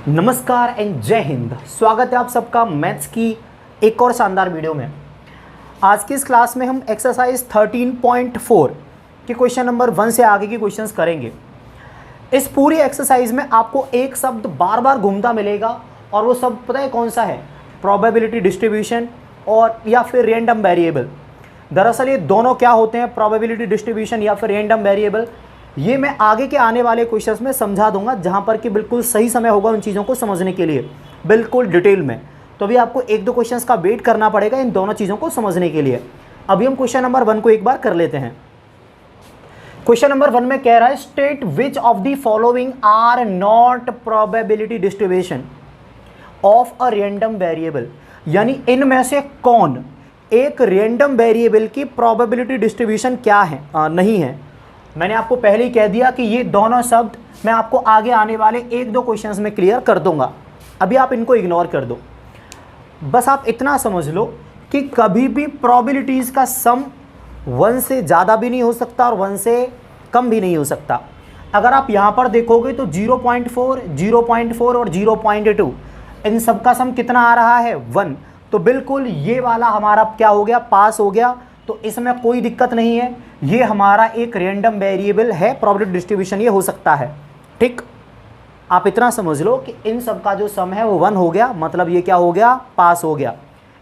नमस्कार एंड जय हिंद। स्वागत है आप सबका मैथ्स की एक और शानदार वीडियो में। आज की इस क्लास में हम एक्सरसाइज 13.4 के क्वेश्चन नंबर 1 से आगे के क्वेश्चंस करेंगे। इस पूरी एक्सरसाइज में आपको एक शब्द बार बार घूमता मिलेगा और वो शब्द पता है कौन सा है? प्रोबेबिलिटी डिस्ट्रीब्यूशन और या फिर रैंडम वेरिएबल। दरअसल ये दोनों क्या होते हैं, प्रोबेबिलिटी डिस्ट्रीब्यूशन या फिर रैंडम वेरिएबल, ये मैं आगे के आने वाले क्वेश्चंस में समझा दूंगा, जहां पर कि बिल्कुल सही समय होगा उन चीज़ों को समझने के लिए, बिल्कुल डिटेल में। तो अभी आपको एक दो क्वेश्चंस का वेट करना पड़ेगा इन दोनों चीज़ों को समझने के लिए। अभी हम क्वेश्चन नंबर 1 को एक बार कर लेते हैं। क्वेश्चन नंबर 1 में कह रहा है state which of the following are not probability distribution of a random variable, यानी इनमें से कौन एक रैंडम वेरिएबल की प्रोबेबिलिटी डिस्ट्रीब्यूशन क्या है, नहीं है। मैंने आपको पहले ही कह दिया कि ये दोनों शब्द मैं आपको आगे आने वाले एक दो क्वेश्चंस में क्लियर कर दूंगा, अभी आप इनको इग्नोर कर दो। बस आप इतना समझ लो कि कभी भी प्रोबेबिलिटीज़ का सम 1 से ज़्यादा भी नहीं हो सकता और 1 से कम भी नहीं हो सकता। अगर आप यहाँ पर देखोगे तो 0.4, 0.4 और 0.2 इन सब का सम कितना आ रहा है? 1। तो बिल्कुल ये वाला हमारा क्या हो गया? पास हो गया। तो इसमें कोई दिक्कत नहीं है, ये हमारा एक रैंडम वेरिएबल है, प्रोबेबिलिटी डिस्ट्रीब्यूशन ये हो सकता है। ठीक, आप इतना समझ लो कि इन सब का जो सम है वो 1 हो गया, मतलब ये क्या हो गया? पास हो गया।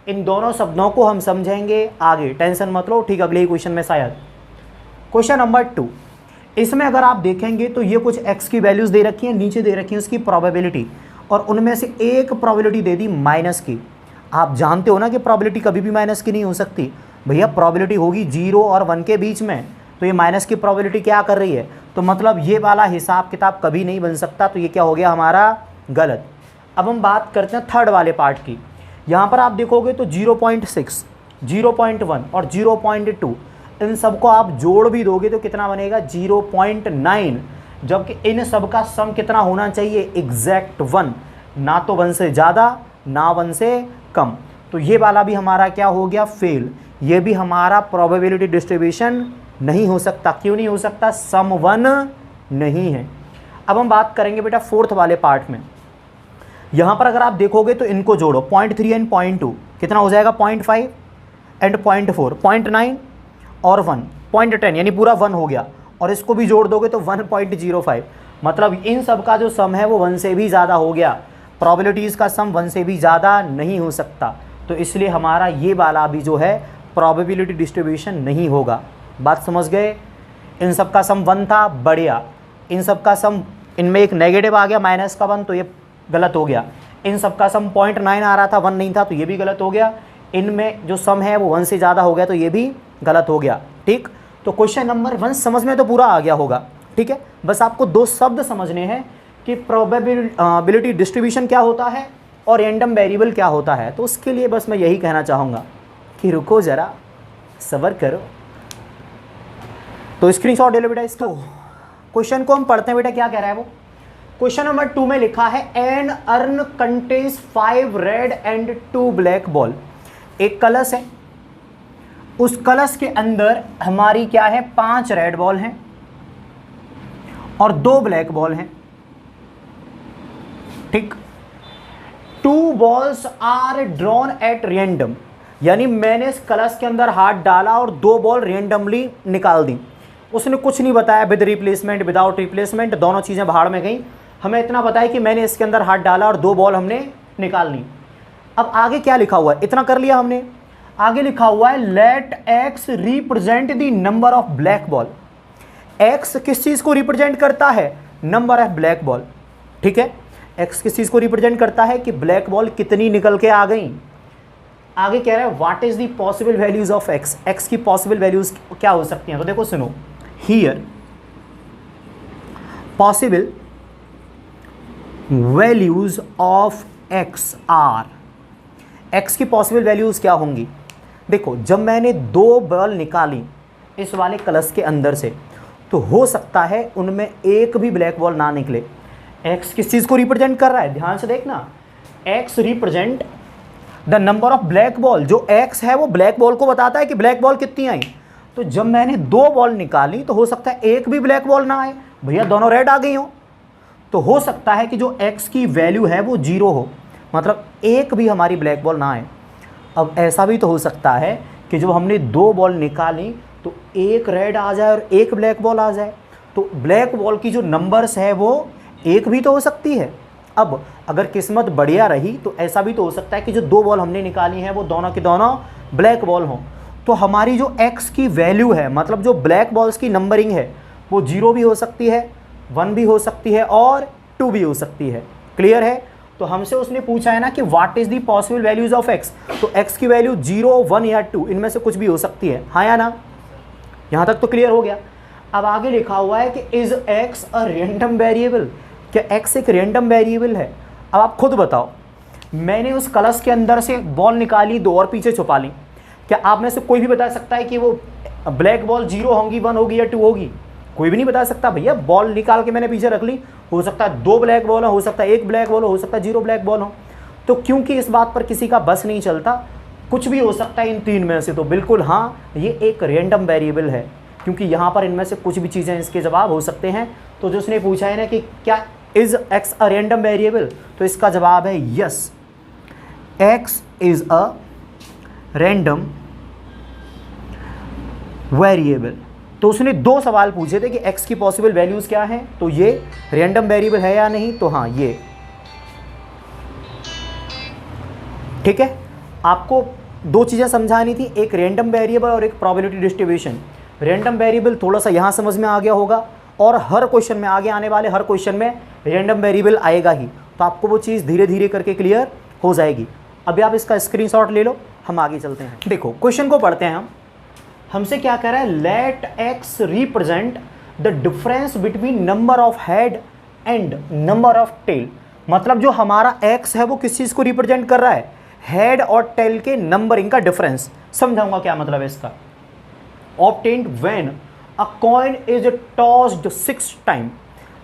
इन दोनों शब्दों को हम समझेंगे आगे, टेंशन मत लो। ठीक, अगले क्वेश्चन में शायद क्वेश्चन नंबर 2, इसमें अगर आप देखेंगे तो ये कुछ x की वैल्यूज़ दे रखी हैं, नीचे दे रखी है उसकी प्रोबेबिलिटी, और उनमें से एक प्रोबेबिलिटी दे दी माइनस की। आप जानते हो ना कि प्रोबेबिलिटी कभी भी माइनस की नहीं हो सकती भैया, प्रोबेबिलिटी होगी 0 और 1 के बीच में, तो ये माइनस की प्रोबेबिलिटी क्या कर रही है? तो मतलब ये वाला हिसाब किताब कभी नहीं बन सकता, तो ये क्या हो गया हमारा? गलत। अब हम बात करते हैं थर्ड वाले पार्ट की। यहाँ पर आप देखोगे तो 0.6, 0.1 और 0.2 इन सब को आप जोड़ भी दोगे तो कितना बनेगा? 0.9, जबकि इन सब का सम कितना होना चाहिए? एग्जैक्ट 1, ना तो 1 से ज़्यादा ना 1 से कम। तो ये वाला भी हमारा क्या हो गया? फेल। ये भी हमारा प्रोबेबिलिटी डिस्ट्रीब्यूशन नहीं हो सकता। क्यों नहीं हो सकता? सम 1 नहीं है। अब हम बात करेंगे बेटा फोर्थ वाले पार्ट में। यहाँ पर अगर आप देखोगे तो इनको जोड़ो, 0.3 एंड 0.2 कितना हो जाएगा? 0.5 एंड 0.4, 0.9 और 1, 0.10, यानी पूरा 1 हो गया। और इसको भी जोड़ दोगे तो 1.05, मतलब इन सब का जो सम है वो 1 से भी ज़्यादा हो गया। प्रोबेबिलिटीज़ का सम 1 से भी ज़्यादा नहीं हो सकता, तो इसलिए हमारा ये वाला भी जो है प्रोबेबिलिटी डिस्ट्रीब्यूशन नहीं होगा। बात समझ गए? इन सब का सम 1 था, बढ़िया। इन सब का सम, इनमें एक नेगेटिव आ गया माइनस का 1, तो ये गलत हो गया। इन सब का सम 0.9 आ रहा था, 1 नहीं था, तो ये भी गलत हो गया। इनमें जो सम है वो 1 से ज़्यादा हो गया, तो ये भी गलत हो गया। ठीक, तो क्वेश्चन नंबर 1 समझ में तो पूरा आ गया होगा। ठीक है, बस आपको 2 शब्द समझने हैं कि प्रोबेबिलिटी डिस्ट्रीब्यूशन क्या होता है और रैंडम वेरिएबल क्या होता है। तो उसके लिए बस मैं यही कहना चाहूँगा कि रुको ज़रा, सब्र करो। तो स्क्रीनशॉट ले लो बेटा इसको। क्वेश्चन को हम पढ़ते हैं बेटा, क्या कह रहा है वो। क्वेश्चन नंबर 2 में लिखा है an urn contains 5 red and 2 black ball. एक कलश है, उस कलश के अंदर हमारी क्या है? 5 रेड बॉल हैं और 2 ब्लैक बॉल हैं। ठीक, 2 balls are drawn at random, यानी मैंने इस कलश के अंदर हाथ डाला और 2 बॉल रैंडमली निकाल दी। उसने कुछ नहीं बताया विद रिप्लेसमेंट विदाउट रिप्लेसमेंट, दोनों चीज़ें भाड़ में गई। हमें इतना बताया कि मैंने इसके अंदर हाथ डाला और 2 बॉल हमने निकाल ली। अब आगे क्या लिखा हुआ है? इतना कर लिया हमने। आगे लिखा हुआ है let X represent the number of black ball. X किस चीज़ को रिप्रेजेंट करता है? Number of black ball. ठीक है, एक्स किस चीज़ को रिप्रेजेंट करता है कि ब्लैक बॉल कितनी निकल के आ गई। आगे कह रहा है what is the possible values of X, X की पॉसिबल वैल्यूज क्या हो सकती हैं। तो देखो सुनो, here possible values of X are, X की पॉसिबल वैल्यूज क्या होंगी? देखो, जब मैंने 2 बॉल निकाली इस वाले कलश के अंदर से, तो हो सकता है उनमें एक भी ब्लैक बॉल ना निकले। एक्स किस चीज़ को रिप्रेजेंट कर रहा है? ध्यान से देखना, x represent the number of black ball. जो एक्स है वो ब्लैक बॉल को बताता है कि ब्लैक बॉल कितनी आई। तो जब मैंने 2 बॉल निकाली तो हो सकता है एक भी ब्लैक बॉल ना आए, भैया दोनों रेड आ गई हो। तो हो सकता है कि जो x की वैल्यू है वो 0 हो, मतलब एक भी हमारी ब्लैक बॉल ना आए। अब ऐसा भी तो हो सकता है कि जब हमने 2 बॉल निकाली तो एक रेड आ जाए और एक ब्लैक बॉल आ जाए, तो ब्लैक बॉल की जो नंबर्स है वो एक भी तो हो सकती है। अब अगर किस्मत बढ़िया रही तो ऐसा भी तो हो सकता है कि जो 2 बॉल हमने निकाली हैं वो दोनों के दोनों ब्लैक बॉल हों, तो हमारी जो x की वैल्यू है, मतलब जो ब्लैक बॉल्स की नंबरिंग है, वो 0 भी हो सकती है, 1 भी हो सकती है और 2 भी हो सकती है। क्लियर है? तो हमसे उसने पूछा है ना कि what is the possible values of x, तो x की वैल्यू 0, 1 या 2 इनमें से कुछ भी हो सकती है, हाँ या ना? यहाँ तक तो क्लियर हो गया। अब आगे लिखा हुआ है कि is x a random variable, क्या x एक रैंडम वेरिएबल है? अब आप खुद बताओ, मैंने उस कलश के अंदर से बॉल निकाली 2 और पीछे छुपा ली, क्या आप में से कोई भी बता सकता है कि वो ब्लैक बॉल 0 होंगी, 1 होगी या 2 होगी? कोई भी नहीं बता सकता भैया। बॉल निकाल के मैंने पीछे रख ली, हो सकता है 2 ब्लैक बॉल हो सकता है 1 ब्लैक बॉल हो सकता है 0 ब्लैक बॉल हो। तो क्योंकि इस बात पर किसी का बस नहीं चलता, कुछ भी हो सकता है इन 3 में से, तो बिल्कुल हाँ, ये एक रैंडम वेरिएबल है, क्योंकि यहाँ पर इनमें से कुछ भी चीज़ें इसके जवाब हो सकते हैं। तो जो उसने पूछा है ना कि क्या is x a random variable, तो इसका जवाब है yes, x is a random variable. तो उसने 2 सवाल पूछे थे कि x की पॉसिबल वैल्यूज़ क्या हैं, तो ये रैंडम वेरिएबल है या नहीं, तो हाँ ये। ठीक है, आपको 2 चीज़ें समझानी थी, एक रैंडम वेरिएबल और एक प्रोबेबिलिटी डिस्ट्रीब्यूशन। रैंडम वेरिएबल थोड़ा सा यहाँ समझ में आ गया होगा, और हर क्वेश्चन में, आगे आने वाले हर क्वेश्चन में रैंडम वेरिएबल आएगा ही, तो आपको वो चीज़ धीरे धीरे करके क्लियर हो जाएगी। अभी आप इसका स्क्रीनशॉट ले लो, हम आगे चलते हैं। देखो क्वेश्चन को पढ़ते हैं हम। हमसे क्या कह रहा है, let x represent the difference between number of head and number of tail. मतलब जो हमारा x है वो किस चीज़ को रिप्रेजेंट कर रहा है, हेड और टेल के नंबरिंग का डिफरेंस। समझाऊंगा क्या मतलब है इसका। Obtained when a coin is tossed 6 time,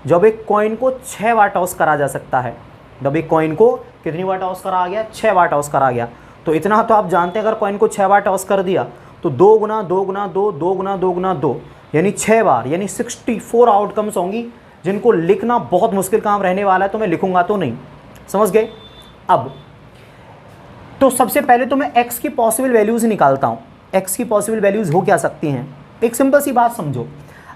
जब एक कॉइन को 6 बार टॉस करा जा सकता है। जब एक कॉइन को कितनी बार टॉस करा गया, 6 बार टॉस करा गया। तो इतना तो आप जानते हैं, अगर कॉइन को 6 बार टॉस कर दिया तो 2 गुना 2 गुना 2, 2 गुना 2 गुना 2, यानी 6 बार, यानी 64 आउटकम्स होंगी, जिनको लिखना बहुत मुश्किल काम रहने वाला है, तो मैं लिखूंगा तो नहीं। समझ गए? अब तो सबसे पहले तो मैं x की पॉसिबल वैल्यूज़ निकालता हूँ। x की पॉसिबल वैल्यूज़ हो क्या सकती हैं? एक सिंपल सी बात समझो,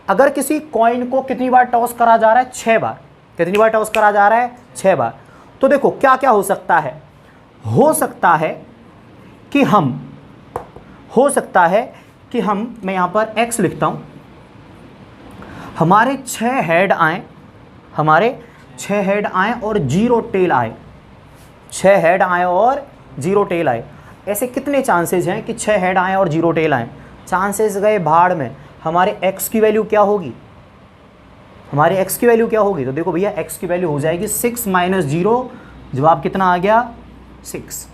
अगर किसी कॉइन को कितनी बार टॉस करा जा रहा है, 6 बार। कितनी बार टॉस करा जा रहा है? 6 बार। तो देखो क्या क्या हो सकता है। हो सकता है कि हम मैं यहाँ पर x लिखता हूँ, हमारे 6 हेड आए और 0 टेल आए। 6 हेड आए और 0 टेल आए। ऐसे कितने चांसेस हैं कि 6 हेड आए और 0 टेल आए? चांसेस गए भाड़ में। हमारे x की वैल्यू क्या होगी? तो देखो भैया, x की वैल्यू हो जाएगी 6 माइनस 0। जवाब कितना आ गया? 6।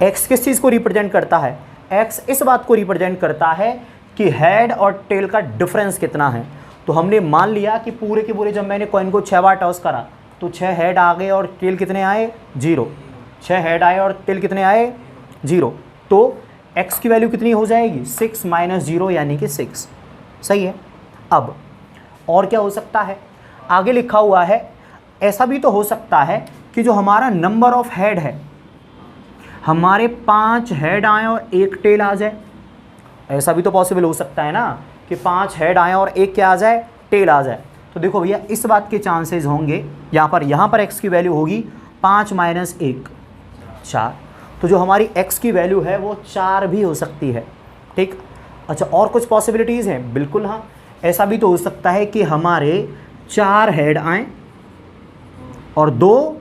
x किस चीज़ को रिप्रेजेंट करता है? x इस बात को रिप्रेजेंट करता है कि हेड और टेल का डिफरेंस कितना है। तो हमने मान लिया कि पूरे के पूरे, जब मैंने कॉइन को 6 बार टॉस करा तो 6 हेड आ गए और टेल कितने आए? 0। 6 हेड आए और टेल कितने आए? 0। तो x की वैल्यू कितनी हो जाएगी? 6 माइनस 0 यानी कि 6। सही है। अब और क्या हो सकता है? आगे लिखा हुआ है, ऐसा भी तो हो सकता है कि जो हमारा नंबर ऑफ हेड है, हमारे 5 हेड आए और 1 टेल आ जाए। ऐसा भी तो पॉसिबल हो सकता है ना कि 5 हेड आए और 1 क्या आ जाए? टेल आ जाए। तो देखो भैया, इस बात के चांसेस होंगे, यहाँ पर x की वैल्यू होगी 5 माइनस 1, 4। तो जो हमारी x की वैल्यू है वो 4 भी हो सकती है। ठीक। अच्छा, और कुछ पॉसिबिलिटीज़ हैं? बिल्कुल हाँ, ऐसा भी तो हो सकता है कि हमारे 4 हेड आएँ और 2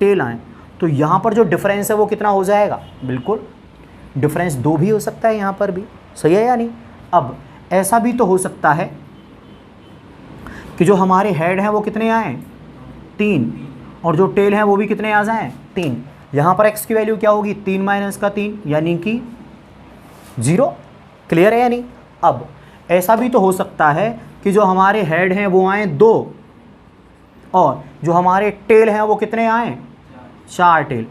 टेल आएँ। तो यहाँ पर जो डिफरेंस है वो कितना हो जाएगा? बिल्कुल, डिफरेंस 2 भी हो सकता है यहाँ पर भी। सही है या नहीं? अब ऐसा भी तो हो सकता है कि जो हमारे हेड हैं वो कितने आए? 3, और जो टेल हैं वो भी कितने आ जाएँ? 3। यहाँ पर x की वैल्यू क्या होगी? 3 माइनस का 3 यानी कि 0। क्लियर है या नहीं? अब ऐसा भी तो हो सकता है कि जो हमारे हेड हैं वो आए 2, और जो हमारे टेल हैं वो कितने आए? 4 टेल।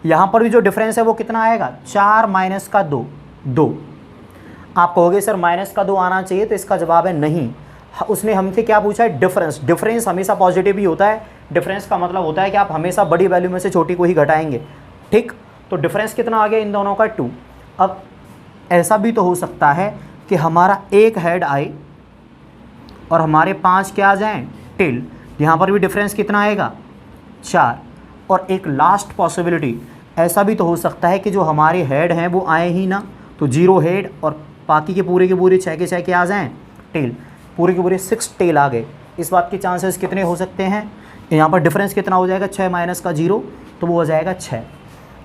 यहाँ पर भी जो डिफरेंस है वो कितना आएगा? 4 माइनस का 2, 2। आप कहोगे सर माइनस का 2 आना चाहिए, तो इसका जवाब है नहीं। उसने हमसे क्या पूछा है, डिफरेंस। डिफरेंस हमेशा पॉजिटिव ही होता है। डिफरेंस का मतलब होता है कि आप हमेशा बड़ी वैल्यू में से छोटी को ही घटाएंगे, ठीक। तो डिफरेंस कितना आ गया इन दोनों का, 2। अब ऐसा भी तो हो सकता है कि हमारा एक हेड आए और हमारे 5 क्या आ जाएं, टेल। यहाँ पर भी डिफरेंस कितना आएगा, 4। और एक लास्ट पॉसिबिलिटी ऐसा भी तो हो सकता है कि जो हमारे हेड हैं वो आए ही ना, तो 0 हेड और बाकी के पूरे 6 के 6 क्या आ जाएँ, टेल। पूरे के पूरे 6 टेल आ गए। इस बात के चांसेस कितने हो सकते हैं, यहाँ पर डिफरेंस कितना हो जाएगा, 6 माइनस का 0, तो वो हो जाएगा 6।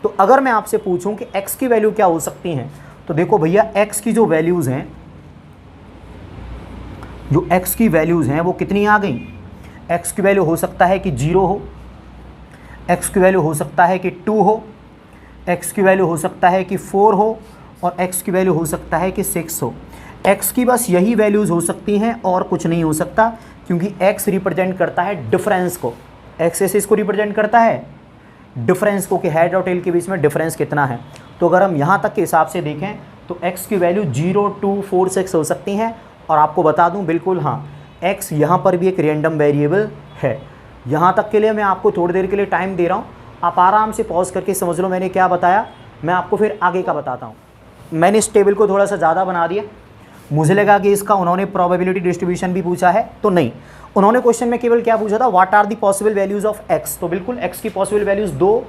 तो अगर मैं आपसे पूछूं कि x की वैल्यू क्या हो सकती हैं, तो देखो भैया x की जो वैल्यूज़ हैं, जो x की वैल्यूज़ हैं वो कितनी आ गई। x की वैल्यू हो सकता है कि 0 हो, x की वैल्यू हो सकता है कि 2 हो, x की वैल्यू हो सकता है कि 4 हो, और x की वैल्यू हो सकता है कि 6 हो। x की बस यही वैल्यूज़ हो सकती हैं और कुछ नहीं हो सकता, क्योंकि x रिप्रेजेंट करता है डिफरेंस को। x ऐसे इसको रिप्रेजेंट करता है डिफरेंस को, कि हेड और टेल के बीच में डिफरेंस कितना है। तो अगर हम यहाँ तक के हिसाब से देखें तो x की वैल्यू 0, 2, 4, 6 हो सकती हैं। और आपको बता दूँ बिल्कुल हाँ, x यहाँ पर भी एक रैंडम वेरिएबल है। यहाँ तक के लिए मैं आपको थोड़ी देर के लिए टाइम दे रहा हूँ, आप आराम से पॉज करके समझ लो मैंने क्या बताया। मैं आपको फिर आगे का बताता हूँ। मैंने इस टेबल को थोड़ा सा ज़्यादा बना दिया, मुझे लगा कि इसका उन्होंने प्रोबेबिलिटी डिस्ट्रीब्यूशन भी पूछा है, तो नहीं। उन्होंने क्वेश्चन में केवल क्या पूछा था, what are the possible values of x। तो बिल्कुल x की पॉसिबल वैल्यूज़ 2,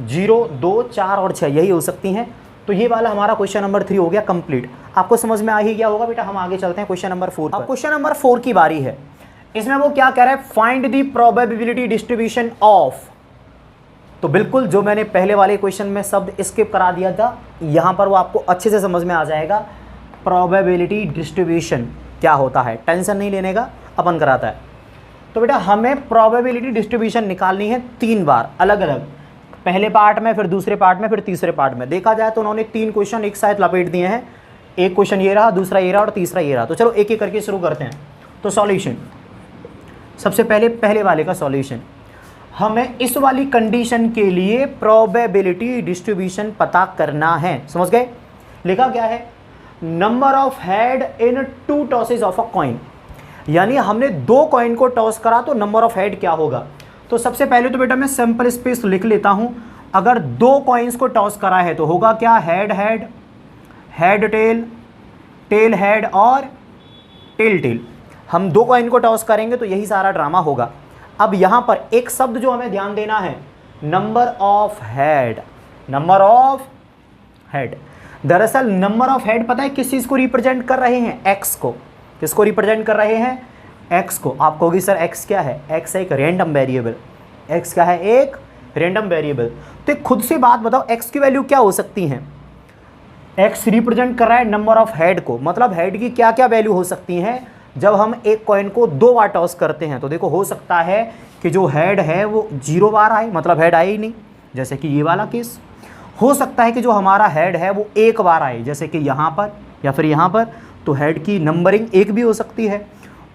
0, 2, 4 और 6 यही हो सकती हैं। तो ये वाला हमारा क्वेश्चन नंबर 3 हो गया कंप्लीट। आपको समझ में आ ही गया होगा बेटा। हम आगे चलते हैं क्वेश्चन नंबर 4 पर। अब क्वेश्चन नंबर 4 की बारी है। इसमें वो क्या कह रहा है, find the probability distribution of. तो बिल्कुल जो मैंने पहले वाले क्वेश्चन में शब्द स्किप करा दिया था, यहाँ पर वो आपको अच्छे से समझ में आ जाएगा। प्रोबेबिलिटी डिस्ट्रीब्यूशन क्या होता है, टेंशन नहीं लेने का, अपन कराता है। तो बेटा हमें प्रोबेबिलिटी डिस्ट्रीब्यूशन निकालनी है 3 बार अलग अलग, पहले पार्ट में, फिर दूसरे पार्ट में, फिर तीसरे पार्ट में। देखा जाए तो उन्होंने 3 क्वेश्चन एक साथ लपेट दिए हैं। एक क्वेश्चन ये रहा, दूसरा ये रहा और तीसरा ये रहा। तो चलो एक एक करके शुरू करते हैं। तो सॉल्यूशन, सबसे पहले वाले का सॉल्यूशन, हमें इस वाली कंडीशन के लिए प्रोबेबिलिटी डिस्ट्रीब्यूशन पता करना है। समझ गए। लिखा क्या है, number of head in 2 tosses of a coin. यानी हमने 2 कॉइन को टॉस करा तो नंबर ऑफ हेड क्या होगा। तो सबसे पहले तो बेटा मैं सैंपल स्पेस लिख लेता हूं। अगर 2 कॉइन्स को टॉस करा है तो होगा क्या, head head, head tail, tail head और टेल टेल। हम 2 कॉइन को टॉस करेंगे तो यही सारा ड्रामा होगा। अब यहां पर एक शब्द जो हमें ध्यान देना है, number of head. Number of head, दरअसल नंबर ऑफ हेड पता है किस चीज को रिप्रेजेंट कर रहे हैं, एक्स को। किसको रिप्रेजेंट कर रहे हैं, एक्स को। आप कहोगे सर एक्स क्या है, एक्स है एक रैंडम वेरिएबल। एक्स क्या है, एक रैंडम वेरिएबल। तो एक खुद से बात बताओ, एक्स की वैल्यू क्या हो सकती है। एक्स रिप्रेजेंट कर रहा है नंबर ऑफ हेड को, मतलब हेड की क्या क्या वैल्यू हो सकती हैं जब हम एक कॉइन को 2 बार टॉस करते हैं। तो देखो हो सकता है कि जो हेड है वो 0 बार आए, मतलब हेड आए ही नहीं, जैसे कि ये वाला केस। हो सकता है कि जो हमारा हेड है वो 1 बार आए, जैसे कि यहाँ पर या फिर यहाँ पर। तो हेड की नंबरिंग 1 भी हो सकती है।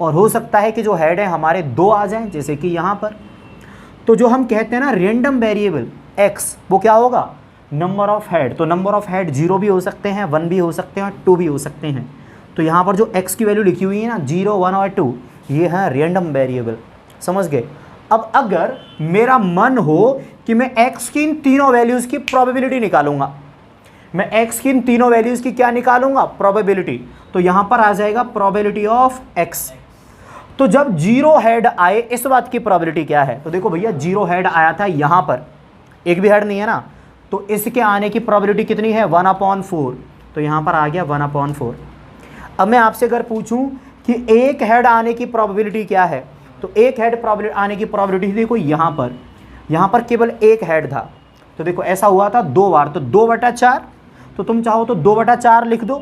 और हो सकता है कि जो हेड है हमारे 2 आ जाएं, जैसे कि यहाँ पर। तो जो हम कहते हैं ना रैंडम वेरिएबल एक्स, वो क्या होगा, नंबर ऑफ हेड। तो नंबर ऑफ हेड 0 भी हो सकते हैं, 1 भी हो सकते हैं, 2 भी हो सकते हैं। तो यहाँ पर जो x की वैल्यू लिखी हुई है ना, 0, 1 और 2, ये है रैंडम वेरिएबल। समझ गए। अब अगर मेरा मन हो कि मैं x की इन तीनों वैल्यूज़ की प्रोबेबिलिटी निकालूंगा, मैं x की इन तीनों वैल्यूज़ की क्या निकालूंगा, प्रोबेबिलिटी। तो यहाँ पर आ जाएगा प्रोबेबिलिटी ऑफ x। तो जब 0 हेड आए, इस बात की प्रोबेबिलिटी क्या है। तो देखो भैया 0 हेड आया था यहाँ पर, एक भी हेड नहीं है ना, तो इसके आने की प्रोबेबिलिटी कितनी है, 1/4। तो यहाँ पर आ गया 1/4। अब मैं आपसे अगर पूछूं कि एक हेड आने की प्रोबेबिलिटी क्या है, तो एक हेड आने की प्रोबेबिलिटी देखो यहाँ पर केवल एक हेड था। तो देखो ऐसा हुआ था 2 बार, तो 2/4। तो तुम चाहो तो 2/4 लिख दो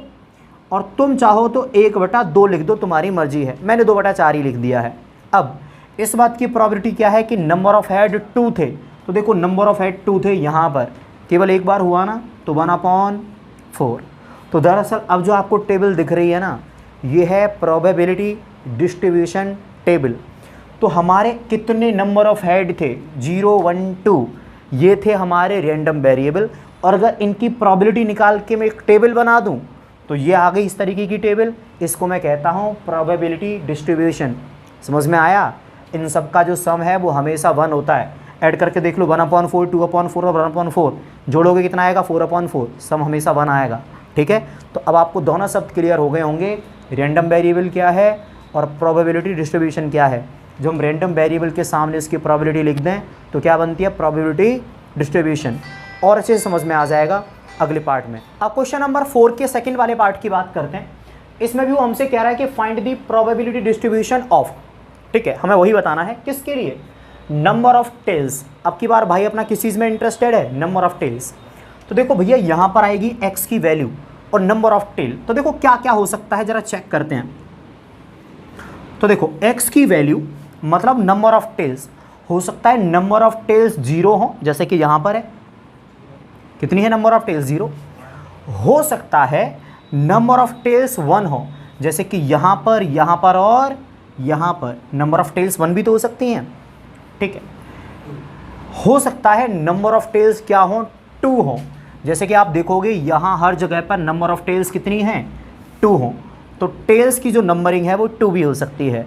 और तुम चाहो तो 1/2 लिख दो, तुम्हारी मर्जी है। मैंने 2/4 ही लिख दिया है। अब इस बात की प्रोबेबिलिटी क्या है कि नंबर ऑफ हेड 2 थे। तो देखो नंबर ऑफ हेड 2 थे, यहाँ पर केवल एक बार हुआ ना, तो 1/4। तो दरअसल अब जो आपको टेबल दिख रही है ना, ये है प्रोबेबिलिटी डिस्ट्रीब्यूशन टेबल। तो हमारे कितने नंबर ऑफ हेड थे, 0, 1, 2, ये थे हमारे रैंडम वेरिएबल। और अगर इनकी प्रोबेबिलिटी निकाल के मैं एक टेबल बना दूं, तो ये आ गई इस तरीके की टेबल, इसको मैं कहता हूँ प्रोबेबिलिटी डिस्ट्रीब्यूशन। समझ में आया? इन सब का जो सम है वो हमेशा 1 होता है। ऐड करके देख लो 1/4, 2/4 और 1/4, जोड़ोगे कितना आएगा 4/4, सम हमेशा 1 आएगा। ठीक है, तो अब आपको दोनों शब्द क्लियर हो गए होंगे, रैंडम वेरिएबल क्या है और प्रोबेबिलिटी डिस्ट्रीब्यूशन क्या है। जो हम रैंडम वेरिएबल के सामने इसकी प्रोबेबिलिटी लिख दें तो क्या बनती है, प्रोबेबिलिटी डिस्ट्रीब्यूशन। और अच्छे से समझ में आ जाएगा अगले पार्ट में। अब क्वेश्चन नंबर 4 के सेकंड वाले पार्ट की बात करते हैं। इसमें भी वो हमसे कह रहा है कि find the probability distribution of, ठीक है, हमें वही बताना है, किसके लिए, नंबर ऑफ टेल्स। अब की बार भाई अपना किस चीज़ में इंटरेस्टेड है, नंबर ऑफ टेल्स। तो देखो भैया यहाँ पर आएगी x की वैल्यू और नंबर ऑफ टेल, तो देखो क्या क्या हो सकता है जरा चेक करते हैं। तो देखो x की वैल्यू मतलब नंबर ऑफ टेल्स, हो सकता है नंबर ऑफ टेल्स 0 हो, जैसे कि यहाँ पर है, कितनी है नंबर ऑफ टेल्स 0। हो सकता है नंबर ऑफ टेल्स 1 हो, जैसे कि यहाँ पर और यहाँ पर नंबर ऑफ टेल्स 1 भी तो हो सकती हैं। ठीक है, हो सकता है नंबर ऑफ टेल्स क्या हो, 2 हो, जैसे कि आप देखोगे यहाँ हर जगह पर नंबर ऑफ टेल्स कितनी हैं, 2 हो, तो टेल्स की जो नंबरिंग है वो 2 भी हो सकती है।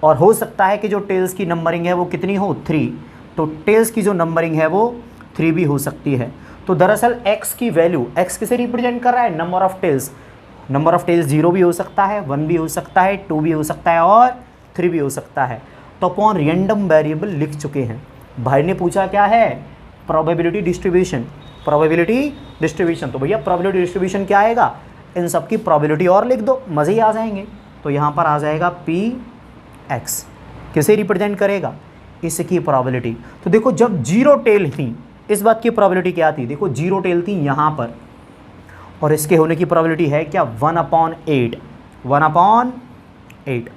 और हो सकता है कि जो टेल्स की नंबरिंग है वो कितनी हो, 3, तो टेल्स की जो नंबरिंग है वो 3 भी हो सकती है। तो दरअसल x की वैल्यू, x किसे रिप्रेजेंट कर रहा है, number of tails. Number of tails 0 भी हो सकता है, 1 भी हो सकता है, 2 भी हो सकता है और 3 भी हो सकता है। तो अपॉन रैंडम वेरिएबल लिख चुके हैं। भाई ने पूछा क्या है, प्रोबेबिलिटी डिस्ट्रीब्यूशन, प्रोबेबिलिटी डिस्ट्रीब्यूशन। तो भैया प्रोबेबिलिटी डिस्ट्रीब्यूशन क्या आएगा, इन सब की प्रोबेबिलिटी और लिख दो, मज़े ही आ जाएंगे। तो यहाँ पर आ जाएगा px, किसे रिप्रेजेंट करेगा, इसकी प्रोबेबिलिटी। तो देखो जब 0 टेल थी, इस बात की प्रोबेबिलिटी क्या थी, देखो 0 टेल थी यहाँ पर, और इसके होने की प्रोबेबिलिटी है क्या, 1/8, 1/8।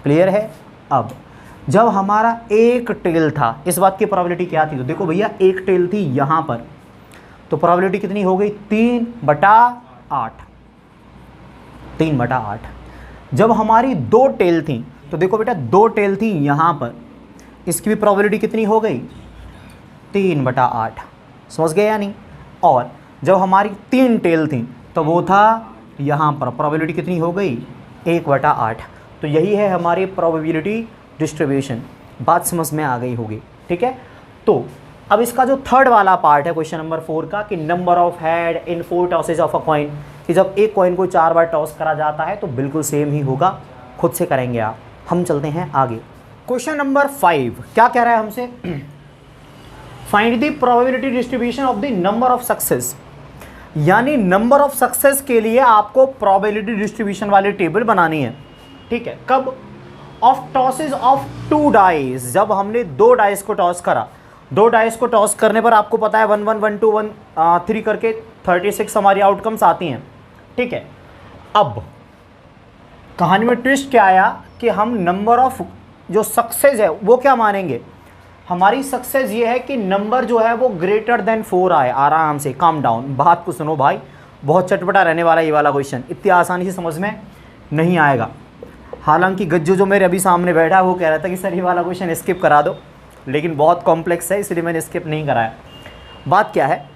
क्लियर है? अब जब हमारा एक टेल था, इस बात की प्रोबेबिलिटी क्या थी, तो देखो भैया एक टेल थी यहाँ पर, तो प्रोबेबिलिटी कितनी हो गई, 3/8, 3/8। जब हमारी 2 टेल थी, तो देखो बेटा 2 टेल थी यहाँ पर, इसकी भी प्रोबेबिलिटी कितनी हो गई, 3/8। समझ गए या नहीं? और जब हमारी 3 टेल थी तो वो था यहाँ पर, प्रोबेबिलिटी कितनी हो गई, 1/8। तो यही है हमारी प्रोबेबिलिटी डिस्ट्रीब्यूशन। बात समझ में आ गई होगी। ठीक है, तो अब इसका जो थर्ड वाला पार्ट है क्वेश्चन नंबर 4 का, कि number of head in 4 tosses of a coin, कि जब एक कॉइन को 4 बार टॉस करा जाता है तो बिल्कुल सेम ही होगा, खुद से करेंगे आप। हम चलते हैं आगे। क्वेश्चन नंबर 5 क्या कह रहा है हमसे, find the probability distribution of the number of success. यानी नंबर ऑफ सक्सेस के लिए आपको प्रोबेबिलिटी डिस्ट्रीब्यूशन वाली टेबल बनानी है। ठीक है, कब, ऑफ टॉसेज ऑफ 2 डाइस, जब हमने 2 डाइस को टॉस करा। 2 डाइस को टॉस करने पर आपको पता है 1 1 1 2 1 3 करके 36 हमारी आउटकम्स आती हैं। ठीक है, अब कहानी में ट्विस्ट क्या आया कि हम नंबर ऑफ जो सक्सेस है वो क्या मानेंगे, हमारी सक्सेस ये है कि नंबर जो है वो ग्रेटर देन 4 आए। आराम से, काम डाउन, बात को सुनो भाई, बहुत चटपटा रहने वाला ये वाला क्वेश्चन, इतनी आसानी से समझ में नहीं आएगा। हालांकि गज्जू जो मेरे अभी सामने बैठा है वो कह रहा था कि सर ये वाला क्वेश्चन स्किप करा दो, लेकिन बहुत कॉम्प्लेक्स है इसलिए मैंने स्किप नहीं कराया। बात क्या है,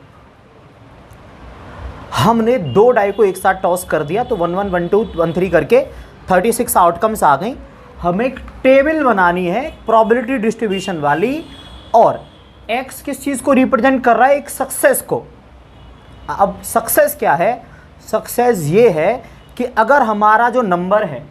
हमने 2 डाई को एक साथ टॉस कर दिया तो 1 1 1 2 1 3 करके 36 आउटकम्स आ गई। हमें एक टेबल बनानी है प्रोबेबिलिटी डिस्ट्रीब्यूशन वाली, और x किस चीज़ को रिप्रेजेंट कर रहा है, एक सक्सेस को। अब सक्सेस क्या है, सक्सेस ये है कि अगर हमारा जो नंबर है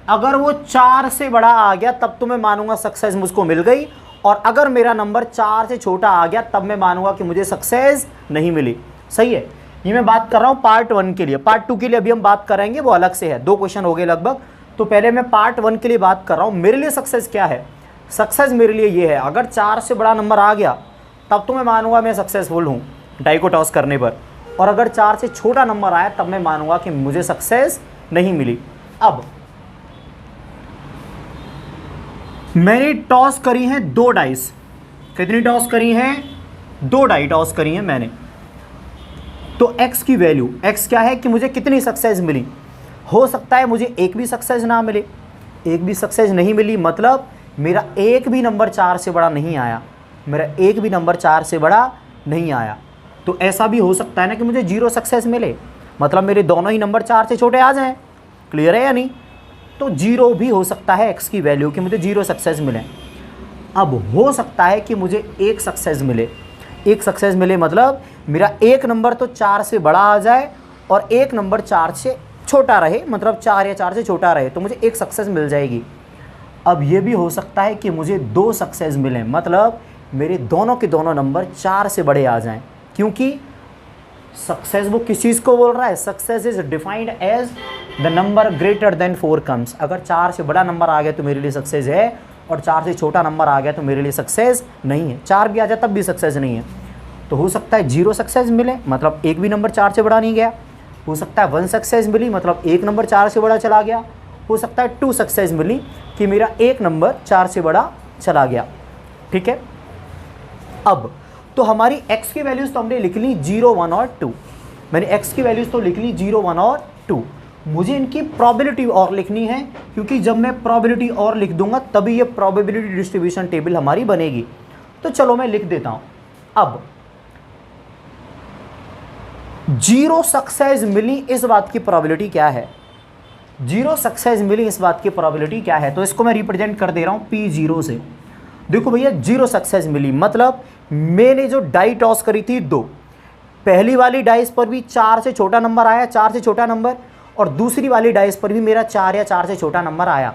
अगर वो 4 से बड़ा आ गया तब तो मैं मानूंगा सक्सेस मुझको मिल गई, और अगर मेरा नंबर 4 से छोटा आ गया तब मैं मानूंगा कि मुझे सक्सेस नहीं मिली। सही है, ये मैं बात कर रहा हूँ पार्ट 1 के लिए। पार्ट 2 के लिए अभी हम बात करेंगे, वो अलग से है। 2 क्वेश्चन हो गए लगभग, तो पहले मैं पार्ट 1 के लिए बात कर रहा हूँ। मेरे लिए सक्सेस क्या है, सक्सेस मेरे लिए ये है, अगर 4 से बड़ा नंबर आ गया तब तो मैं मानूंगा मैं सक्सेसफुल हूँ डाई को टॉस करने पर, और अगर 4 से छोटा नंबर आया तब मैं मानूंगा कि मुझे सक्सेस नहीं मिली। अब मैंने टॉस करी हैं 2 डाइस, कितनी टॉस करी हैं, 2 डाई टॉस करी हैं मैंने। तो x की वैल्यू, x क्या है कि मुझे कितनी सक्सेस मिली। हो सकता है मुझे एक भी सक्सेस ना मिले, एक भी सक्सेस नहीं मिली, मतलब मेरा एक भी नंबर 4 से बड़ा नहीं आया, मेरा एक भी नंबर 4 से बड़ा नहीं आया। तो ऐसा भी हो सकता है ना कि मुझे 0 सक्सेस मिले। मतलब मेरे दोनों ही नंबर 4 से छोटे आ जाएं। क्लियर है या नहीं? तो 0 भी हो सकता है x की वैल्यू कि मुझे 0 सक्सेस मिले। अब हो सकता है कि मुझे 1 सक्सेस मिले। 1 सक्सेस मिले मतलब मेरा एक नंबर तो 4 से बड़ा आ जाए और एक नंबर 4 से छोटा रहे, मतलब 4 या 4 से छोटा रहे, तो मुझे 1 सक्सेस मिल जाएगी। अब ये भी हो सकता है कि मुझे 2 सक्सेस मिलें, मतलब मेरे दोनों के दोनों नंबर 4 से बड़े आ जाएं, क्योंकि सक्सेस वो किस चीज़ को बोल रहा है? Success is defined as the number greater than 4 comes. अगर 4 से बड़ा नंबर आ गया तो मेरे लिए सक्सेस है, और 4 से छोटा नंबर आ गया तो मेरे लिए सक्सेस नहीं है। 4 भी आ जाए तब भी सक्सेस नहीं है। तो हो सकता है 0 सक्सेस मिले, मतलब एक भी नंबर 4 से बड़ा नहीं गया। हो सकता है 1 सक्सेस मिली, मतलब एक नंबर 4 से बड़ा चला गया। हो सकता है 2 सक्सेस मिली कि मेरा एक नंबर 4 से बड़ा चला गया। ठीक है, अब तो हमारी x की वैल्यूज़ तो हमने लिख ली 0, 1 और 2। मैंने x की वैल्यूज़ तो लिख ली 0, 1 और 2। मुझे इनकी प्रोबेबिलिटी और लिखनी है, क्योंकि जब मैं प्रोबेबिलिटी और लिख दूंगा तभी ये प्रोबेबिलिटी डिस्ट्रीब्यूशन टेबल हमारी बनेगी। तो चलो मैं लिख देता हूं। अब 0 सक्सेस मिली इस बात की प्रोबेबिलिटी क्या है? 0 सक्सेस मिली इस बात की प्रोबेबिलिटी क्या है? तो इसको मैं रिप्रेजेंट कर दे रहा हूं P0 से। देखो भैया, 0 सक्सेस मिली मतलब मैंने जो डाई टॉस करी थी 2, पहली वाली डाइस पर भी 4 से छोटा नंबर आया, 4 से छोटा नंबर, और दूसरी वाली डाइस पर भी मेरा 4 या 4 से छोटा नंबर आया।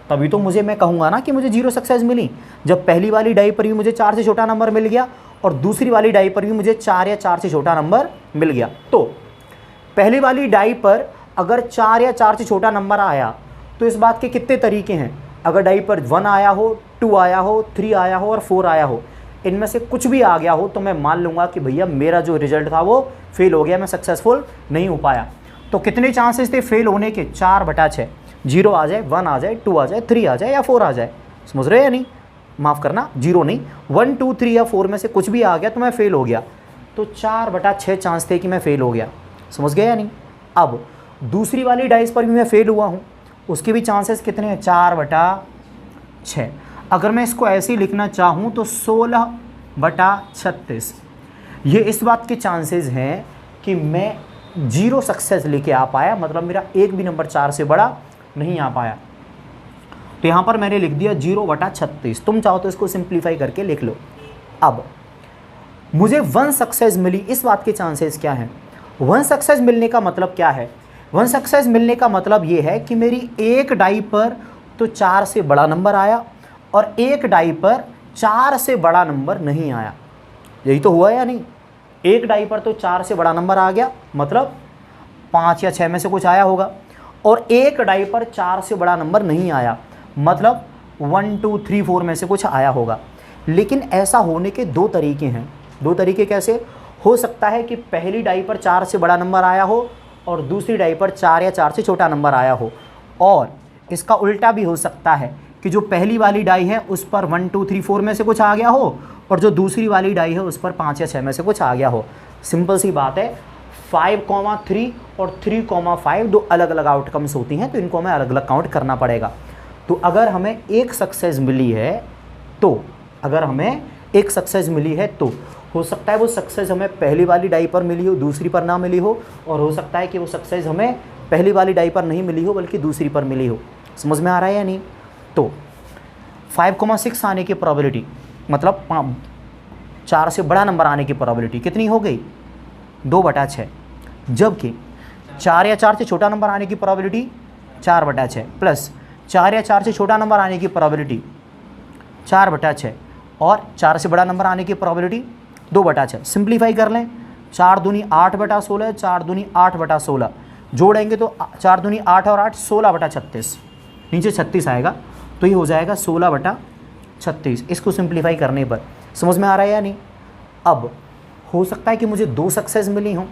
तभी तो मैं कहूँगा ना कि मुझे 0 सक्सेस मिली, जब पहली वाली डाई पर भी मुझे 4 से छोटा नंबर मिल गया और दूसरी वाली डाई पर भी मुझे 4 या 4 से छोटा नंबर मिल गया। तो पहली वाली डाई पर अगर 4 या 4 से छोटा नंबर आया तो इस बात के कितने तरीके हैं? अगर डाई पर 1 आया हो, 2 आया हो, 3 आया हो और 4 आया हो, इनमें से कुछ भी आ गया हो तो मैं मान लूँगा कि भैया मेरा जो रिजल्ट था वो फेल हो गया, मैं सक्सेसफुल नहीं हो पाया। तो कितने चांसेस थे फेल होने के? 4/6। 0 आ जाए, 1 आ जाए, 2 आ जाए, 3 आ जाए या 4 आ जाए। समझ रहे हैं या नहीं? माफ़ करना, 0 नहीं, 1, 2, 3 या 4 में से कुछ भी आ गया तो मैं फेल हो गया। तो 4/6 चांस थे कि मैं फेल हो गया। समझ गए या नहीं? अब दूसरी वाली डाइस पर भी मैं फेल हुआ हूँ, उसके भी चांसेस कितने हैं? 4/6। अगर मैं इसको ऐसे ही लिखना चाहूँ तो 16/36। ये इस बात के चांसेस हैं कि मैं 0 सक्सेस लेके आ पाया, मतलब मेरा एक भी नंबर 4 से बड़ा नहीं आ पाया। तो यहाँ पर मैंने लिख दिया 0/36। तुम चाहो तो इसको सिंप्लीफाई करके लिख लो। अब मुझे 1 सक्सेस मिली, इस बात के चांसेस क्या हैं? 1 सक्सेस मिलने का मतलब क्या है? 1 सक्सेस मिलने का मतलब ये है कि मेरी एक डाई पर तो 4 से बड़ा नंबर आया और एक डाई पर 4 से बड़ा नंबर नहीं आया। यही तो हुआ या नहीं? एक डाई पर तो 4 से बड़ा नंबर आ गया, मतलब 5 या 6 में से कुछ आया होगा, और एक डाई पर 4 से बड़ा नंबर नहीं आया, मतलब 1, 2, 3, 4 में से कुछ आया होगा। लेकिन ऐसा होने के 2 तरीके हैं। 2 तरीके कैसे? हो सकता है कि पहली डाई पर 4 से बड़ा नंबर आया हो और दूसरी डाई पर 4 या 4 से छोटा नंबर आया हो, और इसका उल्टा भी हो सकता है कि जो पहली वाली डाई है उस पर 1, 2, 3, 4 में से कुछ आ गया हो और जो दूसरी वाली डाई है उस पर 5 या 6 में से कुछ आ गया हो। सिंपल सी बात है, 5,3 और 3,5 दो अलग अलग आउटकम्स होती हैं, तो इनको हमें अलग अलग काउंट करना पड़ेगा। तो अगर हमें एक सक्सेस मिली है तो हो सकता है वो सक्सेस हमें पहली वाली डाई पर मिली हो, दूसरी पर ना मिली हो, और हो सकता है कि वो सक्सेस हमें पहली वाली डाई पर नहीं मिली हो बल्कि दूसरी पर मिली हो। समझ में आ रहा है या नहीं? तो 5,6 आने की प्रोबेबिलिटी, मतलब 4 से बड़ा नंबर आने की प्रोबेबिलिटी कितनी हो गई? 2/6। जबकि 4 या 4 से छोटा नंबर आने की प्रोबेबिलिटी 4/6 प्लस 4 या 4 से छोटा नंबर आने की प्रोबेबिलिटी 4/6 और 4 से बड़ा नंबर आने की प्रोबेबिलिटी 2/6। सिंप्लीफाई कर लें, 4 दूनी 8/16, 4 दूनी 8/16, जोड़ेंगे तो 4 दूनी 8 और 8 16/36, नीचे 36 आएगा, तो ये हो जाएगा 16/36। इसको सिंप्लीफाई करने पर समझ में आ रहा है या नहीं? अब हो सकता है कि मुझे 2 सक्सेस मिली हो,